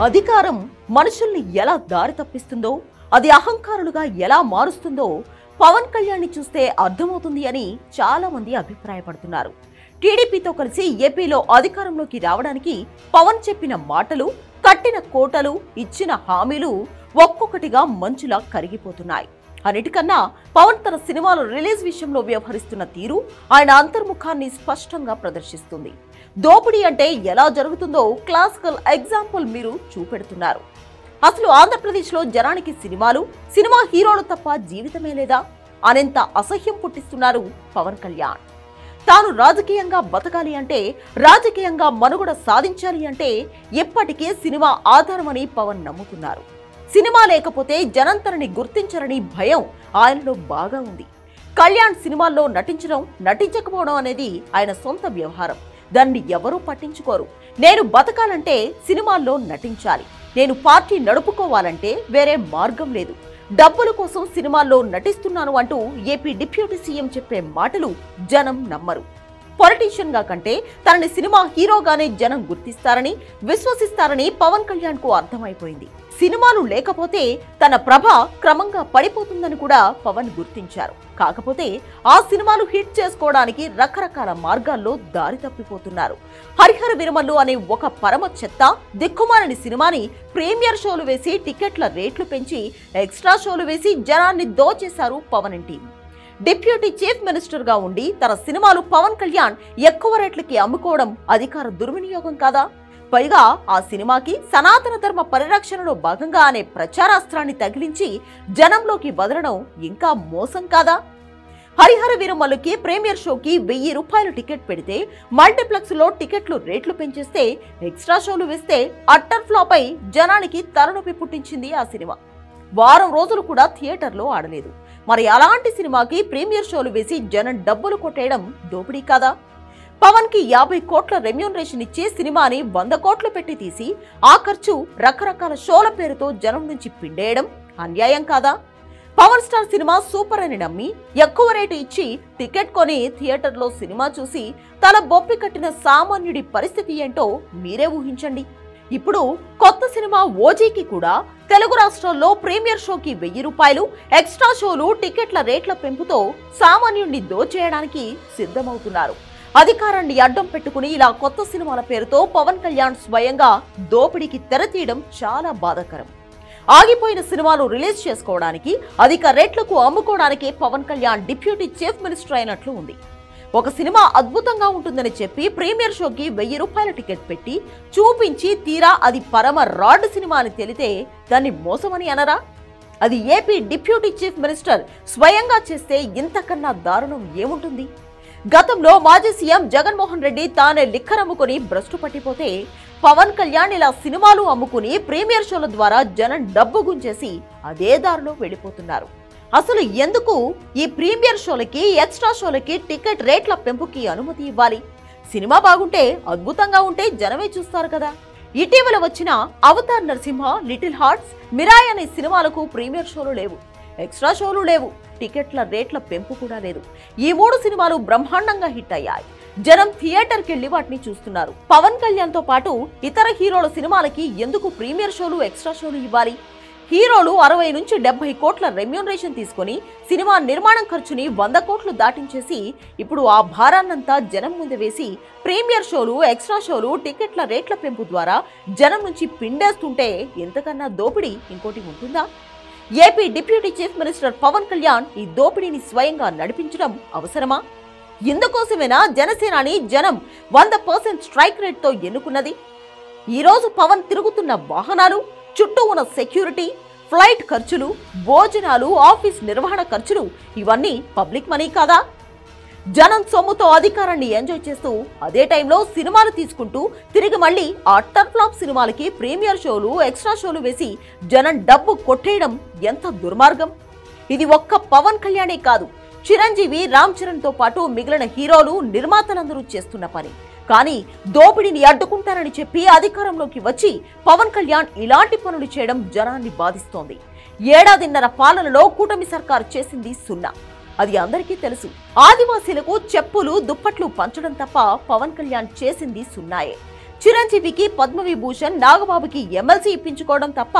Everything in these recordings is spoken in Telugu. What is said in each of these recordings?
అధికారం మనుషుల్ని ఎలా దారి తప్పిస్తుందో, అది అహంకారులుగా ఎలా మారుస్తుందో పవన్ కళ్యాణ్ని చూస్తే అర్థమవుతుంది అని చాలా మంది అభిప్రాయపడుతున్నారు. టీడీపీతో కలిసి ఏపీలో అధికారంలోకి రావడానికి పవన్ చెప్పిన మాటలు, కట్టిన కోటలు, ఇచ్చిన హామీలు ఒక్కొక్కటిగా మంచులా కరిగిపోతున్నాయి. అన్నిటికన్నా పవన్ తన సినిమాల రిలీజ్ విషయంలో వ్యవహరిస్తున్న తీరు ఆయన అంతర్ముఖాన్ని స్పష్టంగా ప్రదర్శిస్తుంది. దోపిడీ అంటే ఎలా జరుగుతుందో క్లాసికల్ ఎగ్జాంపుల్ మీరు చూపెడుతున్నారు. అసలు ఆంధ్రప్రదేశ్లో జనానికి సినిమా హీరోలు తప్ప జీవితమే లేదా అనేంత అసహ్యం పుట్టిస్తున్నారు పవన్ కళ్యాణ్. తాను రాజకీయంగా బతకాలి అంటే, రాజకీయంగా మనుగడ సాధించాలి అంటే ఎప్పటికే సినిమా ఆధారమని పవన్ నమ్ముతున్నారు. సినిమా లేకపోతే జనం తనని గుర్తించరని భయం ఆయనలో బాగా ఉంది. కళ్యాణ్ సినిమాల్లో నటించకపోవడం అనేది ఆయన సొంత వ్యవహారం. దాన్ని ఎవరూ పట్టించుకోరు. నేను బతకాలంటే సినిమాల్లో నటించాలి, నేను పార్టీ నడుపుకోవాలంటే వేరే మార్గం లేదు, డబ్బుల కోసం సినిమాల్లో నటిస్తున్నాను అంటూ ఏపీ డిప్యూటీ సీఎం చెప్పే మాటలు జనం నమ్మరు. పొలిటీషియన్ గా కంటే తనని సినిమా హీరోగానే జనం గుర్తిస్తారని, విశ్వసిస్తారని పవన్ కళ్యాణ్ కు అర్థమైపోయింది. సినిమాలు లేకపోతే తన ప్రభ క్రమంగా పడిపోతుందని కూడా పవన్ గుర్తించారు. కాకపోతే ఆ సినిమాలు హిట్ చేసుకోవడానికి రకరకాల మార్గాల్లో దారి తప్పిపోతున్నారు. హరిహర విరమల్లు అనే ఒక పరమ చెత్త దిక్కుమాలని సినిమాని ప్రీమియర్ షోలు వేసి టికెట్ల రేట్లు పెంచి ఎక్స్ట్రా షోలు వేసి జనాన్ని దోచేశారు Pawan team. Deputy chief minister గా ఉండి తన సినిమాలు పవన్ కళ్యాణ్ ఎక్కువ రేట్లకి అమ్ముకోవడం అధికార దుర్వినియోగం కాదా? పైగా ఆ సినిమాకి సనాతన ధర్మ పరిరక్షణలో భాగంగా అనే ప్రచారాస్త్రాన్ని తగిలించి జనంలోకి వదలడం ఇంకా మోసం కాదా? హరిహర వీరమల్లుకి ప్రీమియర్ షోకి 1000 రూపాయలు టికెట్ పెడితే మల్టీప్లెక్స్ లో టికెట్లు రేట్లు పెంచేస్తే ఎక్స్ట్రా షోలు వేస్తే అట్టర్ ఫ్లాప్ అయి జనానికి తలనొప్పి పుట్టించింది ఆ సినిమా. వారం రోజులు కూడా థియేటర్లో ఆడలేదు. మరి అలాంటి సినిమాకి ప్రీమియర్ షోలు వేసి జనం డబ్బులు కొట్టేయడం దోపిడీ కాదా? పవన్ కి 50 కోట్ల రెమ్యూనరేషన్ ఇచ్చి సినిమాని 100 కోట్లు పెట్టి తీసి ఆ ఖర్చు రకరకాల షోల పేరుతో జనం నుంచి పిండేయడం అన్యాయం కాదా? పవన్ స్టార్ సినిమా సూపర్ అని నమ్మి ఎక్కువ రేటు ఇచ్చి టికెట్ కొని థియేటర్లో సినిమా చూసి తల బొప్పి కట్టిన సామాన్యుడి పరిస్థితి ఏంటో మీరే ఊహించండి. ఇప్పుడు కొత్త సినిమా ఓజీకి కూడా తెలుగు రాష్ట్రాల్లో ప్రీమియర్ షోకి 1000 రూపాయలు, ఎక్స్ట్రా షోలు, టికెట్ల రేట్ల పెంపుతో సామాన్యుడిని దోచేయడానికి సిద్ధమవుతున్నారు. అధికారాన్ని అడ్డం పెట్టుకుని ఇలా కొత్త సినిమాల పేరుతో పవన్ కళ్యాణ్ స్వయంగా దోపిడీకి తెరతీయడం చాలా బాధాకరం. ఆగిపోయిన సినిమాలు రిలీజ్ చేసుకోవడానికి, అధిక రేట్లకు అమ్ముకోవడానికే Pawan Kalyan deputy chief minister అయినట్లు ఉంది. ఒక సినిమా అద్భుతంగా ఉంటుందని చెప్పి ప్రీమియర్ షోకి 1000 రూపాయల టికెట్ పెట్టి చూపించి తీరా అది పరమ రాడ్ సినిమా అని తెలితే దాన్ని మోసమని అనరా? అది ఏపీ డిప్యూటీ చీఫ్ మినిస్టర్ స్వయంగా చేస్తే ఇంతకన్నా దారుణం ఏముంటుంది? గతంలో మాజీ సీఎం జగన్మోహన్ రెడ్డి తానే లిక్కర్ అమ్ముకుని భ్రష్టు పట్టిపోతే పవన్ కళ్యాణ్ ఇలా సినిమాలు అమ్ముకుని ప్రీమియర్ షోల ద్వారా జనం డబ్బు గుంజేసి అదే దారిలో వెళ్ళిపోతున్నారు. అసలు ఎందుకు ఈ ప్రీమియర్ షోలకి, ఎక్స్ట్రా షోలకి టికెట్ రేట్ల పెంపుకి అనుమతి ఇవ్వాలి? సినిమా బాగుంటే, అద్భుతంగా ఉంటే జనమే చూస్తారు కదా. ఇటీవల వచ్చిన Avatar Narasimha, little hearts, Mirai అనే సినిమాలకు ప్రీమియర్ షోలు లేవు, ఎక్స్ట్రా షోలు లేవు, టికెట్ల రేట్ల పెంపు కూడా లేదు. ఈ 3 సినిమాలు బ్రహ్మాండంగా హిట్ అయ్యాయి. జనం థియేటర్కి వెళ్లి వాటిని చూస్తున్నారు. పవన్ కళ్యాణ్ తో పాటు ఇతర హీరోల సినిమాలకి ఎందుకు ప్రీమియర్ షోలు, ఎక్స్ట్రా షోలు ఇవ్వాలి? హీరోలు 60 నుంచి 70 కోట్ల రెమ్యూనరేషన్ తీసుకుని సినిమా నిర్మాణం ఖర్చుని 100 కోట్లు దాటించేసి ఇప్పుడు ఆ భారాన్నంతా జనం ముందు వేసి ప్రీమియర్ షోలు, ఎక్స్ట్రా షోలు, టికెట్ల రేట్ల పెంపు ద్వారా జనం నుంచి పిండేస్తుంటే ఎంతకన్నా దోపిడీ ఇంకోటి ఉంటుందా? AP deputy chief minister Pawan Kalyan ఈ దోపిడీని స్వయంగా నడిపించడం అవసరమా? ఇందుకోసమేనా జనసేనాని జనం 100% స్ట్రైక్ రేట్తో ఎన్నుకున్నది? ఈరోజు పవన్ తిరుగుతున్న వాహనాలు, చుట్టూ ఉన్న సెక్యూరిటీ, ఫ్లైట్ ఖర్చులు, భోజనాలు, ఆఫీస్ నిర్వహణ ఖర్చులు ఇవన్నీ పబ్లిక్ మనీ కాదా? జనం సొమ్ముతో అధికారాన్ని ఎంజాయ్ చేస్తూ అదే టైంలో సినిమాలు తీసుకుంటూ తిరిగి మళ్ళీ అట్టర్ ఫ్లాప్ సినిమాలకి ప్రీమియర్ షోలు, ఎక్స్ట్రా షోలు వేసి జనం డబ్బు కొట్టేయడం ఎంత దుర్మార్గం! ఇది ఒక్క పవన్ కళ్యాణే కాదు, చిరంజీవి, రామ్ చరణ్ తో పాటు మిగిలిన హీరోలు, నిర్మాతలందరూ చేస్తున్న పని. కానీ దోపిడీని అడ్డుకుంటారని చెప్పి అధికారంలోకి వచ్చి పవన్ కళ్యాణ్ ఇలాంటి పనులు చేయడం జనాన్ని బాధిస్తోంది. 1.5 ఏళ్ల పాలనలో కూటమి సర్కారు చేసింది సున్నా. అది అందరికీ తెలుసు. ఆదివాసీలకు చెప్పులు, దుప్పట్లు పంచడం తప్ప పవన్ కళ్యాణ్ చేసింది సున్నాయే. చిరంజీవికి పద్మవిభూషణ్, నాగబాబుకి ఎమ్మెల్సీ ఇప్పించుకోవడం తప్ప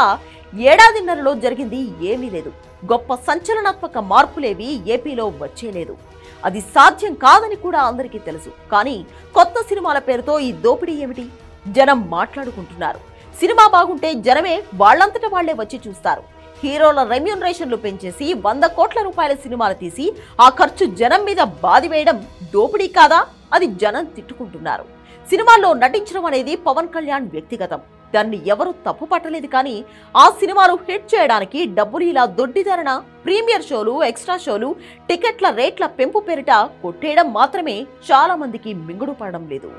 ఏడాదిన్నరలో జరిగింది ఏమీ లేదు. గొప్ప సంచలనాత్మక మార్పులేవి ఏపీలో వచ్చేలేదు. అది సాధ్యం కాదని కూడా అందరికీ తెలుసు. కానీ కొత్త సినిమాల పేరుతో ఈ దోపిడీ ఏమిటి? జనం మాట్లాడుకుంటున్నారు. సినిమా బాగుంటే జనమే వాళ్లంతట వాళ్లే వచ్చి చూస్తారు. హీరోల రెమ్యూనరేషన్లు పెంచేసి 100 కోట్ల రూపాయల సినిమాలు తీసి ఆ ఖర్చు జనం మీద బాదివేయడం దోపిడీ కాదా? అది జనం తిట్టుకుంటున్నారు. సినిమాల్లో నటించడం అనేది పవన్ కళ్యాణ్ వ్యక్తిగతం. దాన్ని ఎవరూ తప్పు పట్టలేదు. కానీ ఆ సినిమాలు హిట్ చేయడానికి డబ్బులు ఇలా దొడ్డిదారణ ప్రీమియర్ షోలు, ఎక్స్ట్రా షోలు, టికెట్ల రేట్ల పెంపు పేరిట కొట్టేయడం మాత్రమే చాలా మందికి మింగుడు పడడం లేదు.